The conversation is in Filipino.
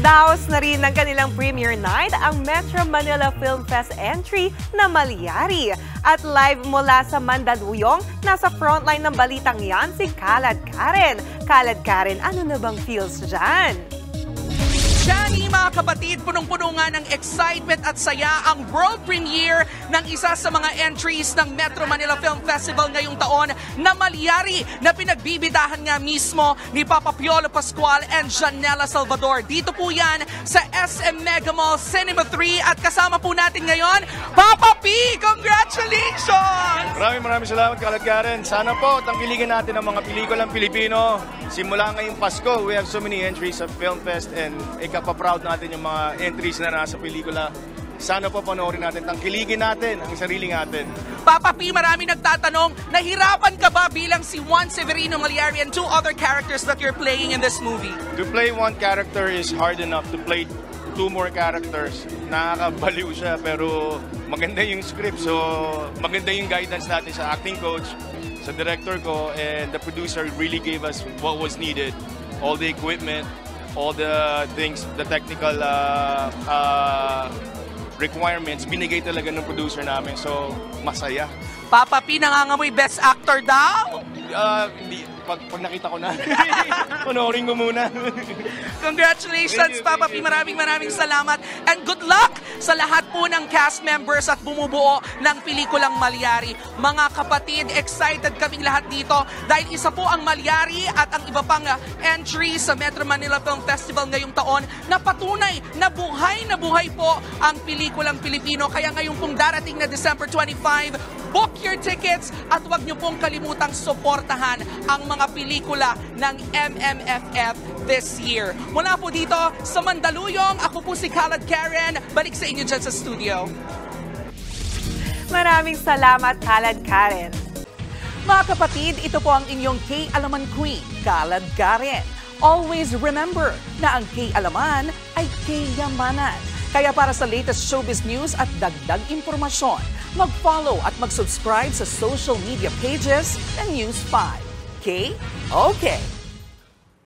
Daos na rin ng kanilang premiere night ang Metro Manila Film Fest entry na Malyari. At live mula sa Mandaluyong, nasa frontline ng balitang yan si Kalad Karen. Kalad Karen, ano na bang feels dyan? Johnny, mga kapatid, punong-puno nga ng excitement at saya ang world premiere ng isa sa mga entries ng Metro Manila Film Festival ngayong taon na Malyari na pinagbibidahan nga mismo ni Papa Piolo Pascual and Janela Salvador. Dito po yan sa SM Mega Mall Cinema 3 at kasama po natin ngayon, Papa P! Congratulations! Maraming salamat, Kalad Karen. Sana po tangkiligan natin ang mga pelikulang Pilipino. Simula ngayong Pasko, we have so many entries sa Film Fest and ikapaproud natin yung mga entries na nasa pelikula. Sana po panoorin natin, tangkiligin natin ang sarili natin. Papa P, marami nagtatanong, nahirapan ka ba bilang si Juan Severino Malyari and two other characters that you're playing in this movie? To play one character is hard enough. To play two more characters, nakakabaliw siya pero maganda yung script. So maganda yung guidance natin sa acting coach, sa director ko, and the producer really gave us what was needed. All the equipment, all the things, the technical requirements, binigay talaga ng producer namin. So, masaya. Papa P, nangangamoy best actor daw? Hindi. Pag nakita ko na, panoorin ko muna. Congratulations, Papa P. Maraming salamat. And good luck sa lahat po ng cast members at bumubuo ng pelikulang Malyari. Mga kapatid, excited kaming lahat dito dahil isa po ang Malyari at ang iba pang entry sa Metro Manila Film Festival ngayong taon na patunay na buhay po ang pelikulang Pilipino. Kaya ngayong pong darating na December 25, book your tickets at huwag niyo pong kalimutang suportahan ang mga pelikula ng MMFF this year. Mula po dito sa Mandaluyong, ako po si Kalad Karen. Balik sa inyo dyan sa studio. Maraming salamat, Kalad Karen. Mga kapatid, ito po ang inyong K-Alaman Queen, Kalad Karen. Always remember na ang K-Alaman ay K-Yamanan. Kaya para sa latest showbiz news at dagdag impormasyon, mag-follow at mag-subscribe sa social media pages ng News 5. Okay?